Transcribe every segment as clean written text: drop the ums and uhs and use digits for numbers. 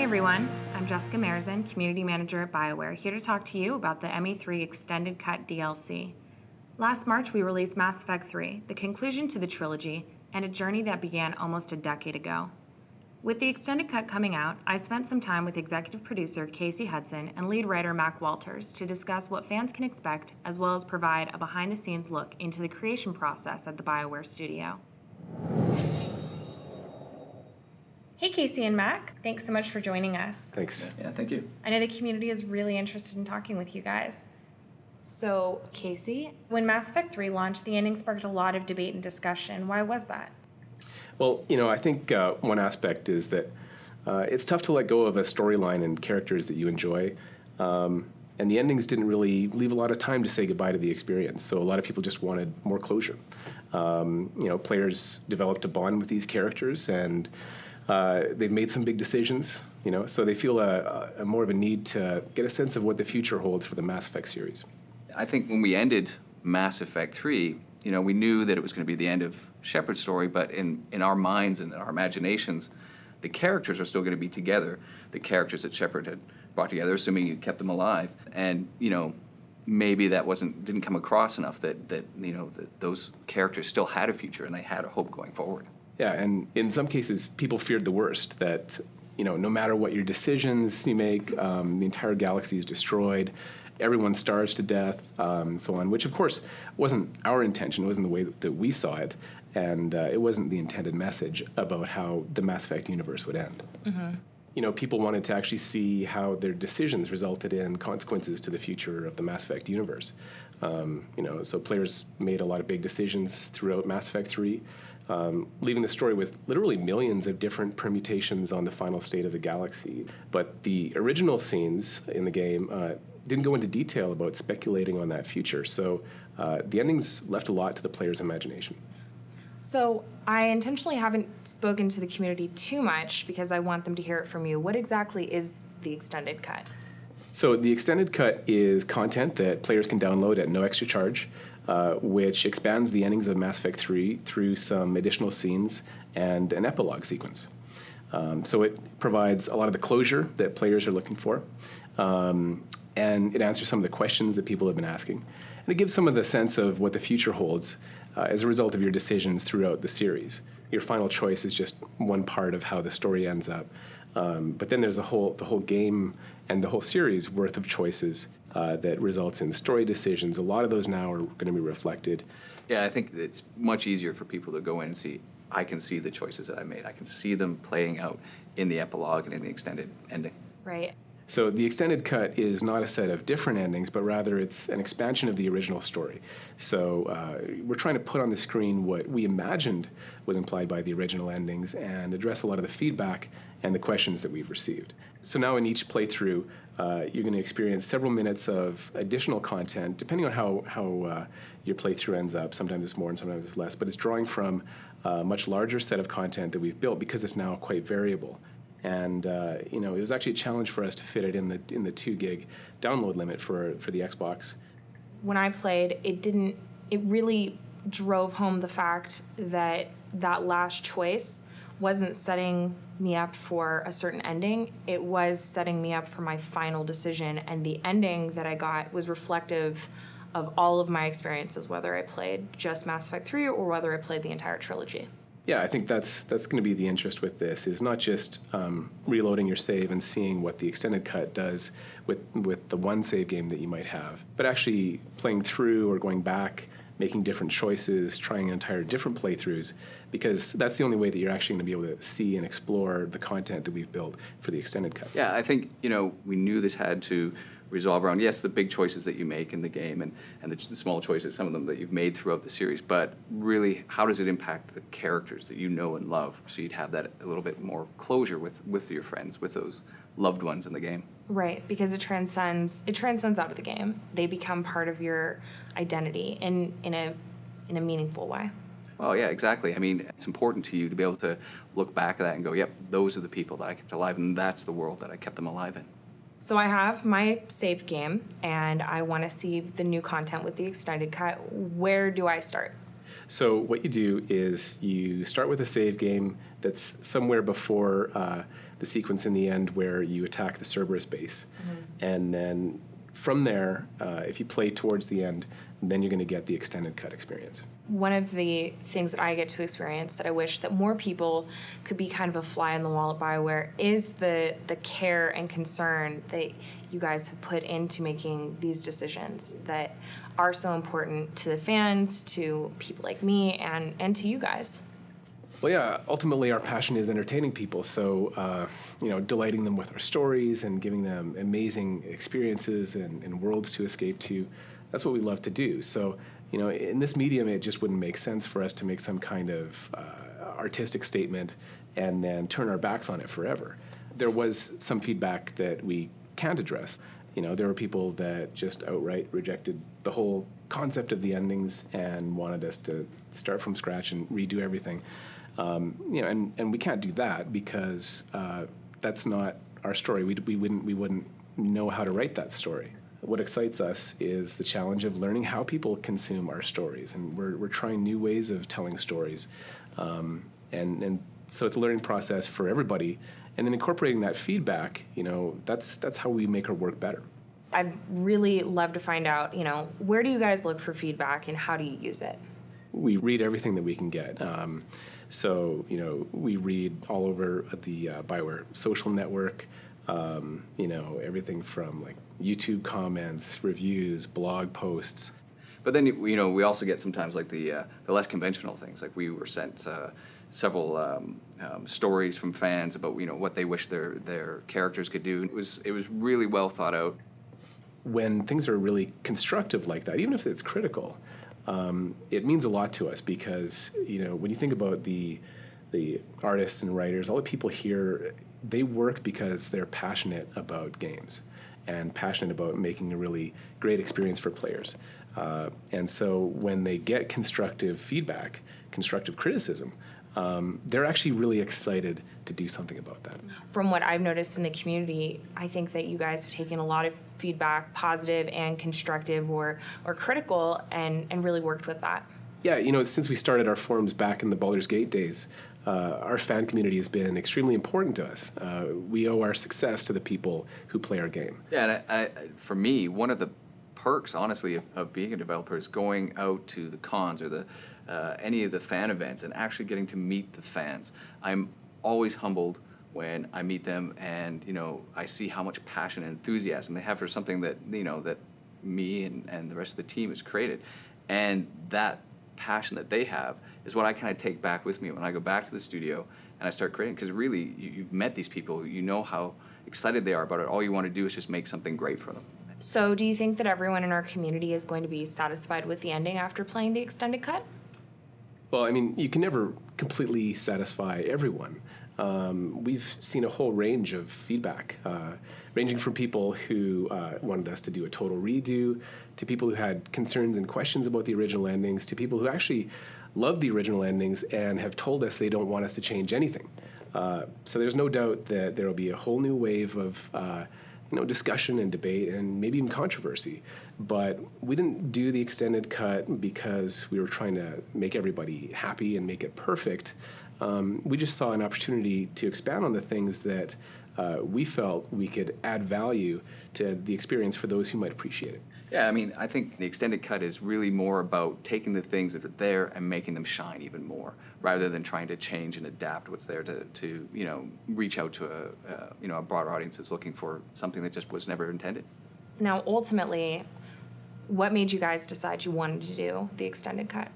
everyone, I'm Jessica Merizan, Community Manager at BioWare, here to talk to you about the ME3 Extended Cut DLC. Last March, we released Mass Effect 3, the conclusion to the trilogy, and a journey that began almost a decade ago. With the Extended Cut coming out, I spent some time with executive producer Casey Hudson and lead writer Mac Walters to discuss what fans can expect, as well as provide a behind-the-scenes look into the creation process at the BioWare studio. Hey, Casey and Mac. Thanks so much for joining us. Thanks. Yeah, thank you. I know the community is really interested in talking with you guys. So, Casey, when Mass Effect 3 launched, the ending sparked a lot of debate and discussion. Why was that? Well, I think one aspect is that it's tough to let go of a storyline and characters that you enjoy. And the endings didn't really leave a lot of time to say goodbye to the experience. So a lot of people just wanted more closure. Players developed a bond with these characters, and they've made some big decisions, so they feel a more of a need to get a sense of what the future holds for the Mass Effect series. I think when we ended Mass Effect 3, we knew that it was going to be the end of Shepard's story, but in our minds and in our imaginations, the characters are still going to be together, the characters that Shepard had brought together, assuming you kept them alive. And, maybe that didn't come across enough that those characters still had a future and they had a hope going forward. Yeah, and in some cases, people feared the worst, that, no matter what your decisions you make, the entire galaxy is destroyed, everyone starves to death, and so on, which, of course, wasn't our intention. It wasn't the way that we saw it, and it wasn't the intended message about how the Mass Effect universe would end. Mm-hmm. People wanted to actually see how their decisions resulted in consequences to the future of the Mass Effect universe. So players made a lot of big decisions throughout Mass Effect 3, leaving the story with literally millions of different permutations on the final state of the galaxy. But the original scenes in the game didn't go into detail about speculating on that future, so the endings left a lot to the player's imagination. So I intentionally haven't spoken to the community too much because I want them to hear it from you. What exactly is the Extended Cut? So the Extended Cut is content that players can download at no extra charge, which expands the endings of Mass Effect 3 through some additional scenes and an epilogue sequence. So it provides a lot of the closure that players are looking for, and it answers some of the questions that people have been asking. And it gives some of the sense of what the future holds as a result of your decisions throughout the series. Your final choice is just one part of how the story ends up. But then there's the whole game and the whole series worth of choices that results in story decisions. A lot of those now are going to be reflected. Yeah, I think it's much easier for people to go in and see, I can see the choices that I made. I can see them playing out in the epilogue and in the extended ending. Right. So the Extended Cut is not a set of different endings, but rather it's an expansion of the original story. So we're trying to put on the screen what we imagined was implied by the original endings and address a lot of the feedback and the questions that we've received. So now in each playthrough, you're going to experience several minutes of additional content, depending on how your playthrough ends up. Sometimes it's more and sometimes it's less, but it's drawing from a much larger set of content that we've built because it's now quite variable. And it was actually a challenge for us to fit it in the 2 gig download limit for the Xbox. When I played, it really drove home the fact that last choice wasn't setting me up for a certain ending. It was setting me up for my final decision, and the ending that I got was reflective of all of my experiences, whether I played just Mass Effect 3 or whether I played the entire trilogy. Yeah, I think that's going to be the interest with this, is not just reloading your save and seeing what the Extended Cut does with the one save game that you might have, but actually playing through or going back, making different choices, trying entire different playthroughs, because that's the only way that you're actually going to be able to see and explore the content that we've built for the Extended Cut. Yeah, I think, we knew this had to resolve around, yes, the big choices that you make in the game and the small choices, some of them that you've made throughout the series, but really, how does it impact the characters that you know and love? So you'd have that a little bit more closure with your friends, with those loved ones in the game. Right, because it transcends out of the game. They become part of your identity in a meaningful way. Oh, yeah, exactly. I mean, it's important to you to be able to look back at that and go, yep, those are the people that I kept alive, and that's the world that I kept them alive in. So I have my saved game, and I want to see the new content with the Extended Cut. Where do I start? So what you do is you start with a save game that's somewhere before the sequence in the end where you attack the Cerberus base. And then from there, if you play towards the end, then you're going to get the extended cut experience. One of the things that I get to experience that I wish that more people could be kind of a fly on the wall at BioWare is the care and concern that you guys have put into making these decisions that are so important to the fans, to people like me, and to you guys. Well, yeah, ultimately our passion is entertaining people, so delighting them with our stories and giving them amazing experiences and worlds to escape to, that's what we love to do. So, in this medium, it just wouldn't make sense for us to make some kind of artistic statement and then turn our backs on it forever. There was some feedback that we can't address. There were people that just outright rejected the whole concept of the endings and wanted us to start from scratch and redo everything. And we can't do that because that's not our story. We wouldn't know how to write that story. What excites us is the challenge of learning how people consume our stories, and we're trying new ways of telling stories, and so it's a learning process for everybody. And then incorporating that feedback, that's how we make our work better. I'd really love to find out, where do you guys look for feedback and how do you use it? We read everything that we can get. So, we read all over the BioWare social network, everything from like YouTube comments, reviews, blog posts. But then, we also get sometimes like the less conventional things. Like we were sent several stories from fans about, what they wish their characters could do. It was really well thought out. When things are really constructive like that, even if it's critical, it means a lot to us because, when you think about the artists and writers, all the people here, they work because they're passionate about games and passionate about making a really great experience for players. And so when they get constructive feedback, constructive criticism, they're actually really excited to do something about that. From what I've noticed in the community, I think that you guys have taken a lot of feedback, positive and constructive or critical, and really worked with that. Yeah, since we started our forums back in the Baldur's Gate days, our fan community has been extremely important to us. We owe our success to the people who play our game. Yeah, and for me, one of the perks, honestly, of being a developer is going out to the cons or any of the fan events and actually getting to meet the fans. I'm always humbled when I meet them and, I see how much passion and enthusiasm they have for something that, that me and the rest of the team has created. And that passion that they have is what I kind of take back with me when I go back to the studio and I start creating, because really you've met these people, you know how excited they are about it. All you want to do is just make something great for them. So do you think that everyone in our community is going to be satisfied with the ending after playing the extended cut? Well, you can never completely satisfy everyone. We've seen a whole range of feedback, ranging from people who wanted us to do a total redo, to people who had concerns and questions about the original endings, to people who actually loved the original endings and have told us they don't want us to change anything. So there's no doubt that there will be a whole new wave of discussion and debate and maybe even controversy. But we didn't do the extended cut because we were trying to make everybody happy and make it perfect. We just saw an opportunity to expand on the things that we felt we could add value to the experience for those who might appreciate it. Yeah, I think the extended cut is really more about taking the things that are there and making them shine even more, rather than trying to change and adapt what's there to reach out to a broader audience that's looking for something that just was never intended. Now, ultimately, what made you guys decide you wanted to do the extended cut?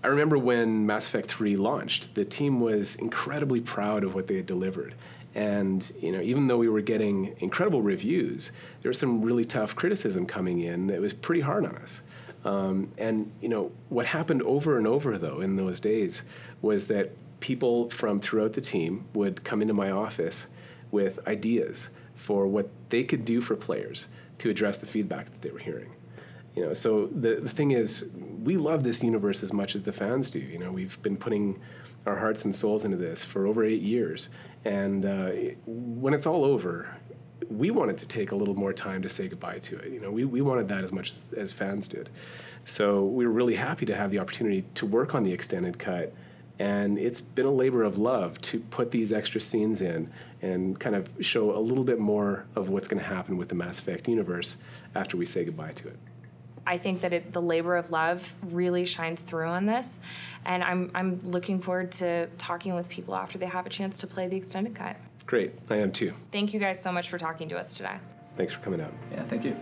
I remember when Mass Effect 3 launched, the team was incredibly proud of what they had delivered. And even though we were getting incredible reviews, there was some really tough criticism coming in that was pretty hard on us. And what happened over and over, though, in those days was that people from throughout the team would come into my office with ideas for what they could do for players to address the feedback that they were hearing. So the thing is, we love this universe as much as the fans do. We've been putting our hearts and souls into this for over 8 years. And when it's all over, we wanted to take a little more time to say goodbye to it. We wanted that as much as fans did. So we were really happy to have the opportunity to work on the extended cut. And it's been a labor of love to put these extra scenes in and kind of show a little bit more of what's going to happen with the Mass Effect universe after we say goodbye to it. I think that the labor of love really shines through on this, and I'm looking forward to talking with people after they have a chance to play the extended cut. Great, I am too. Thank you guys so much for talking to us today. Thanks for coming out. Yeah, thank you.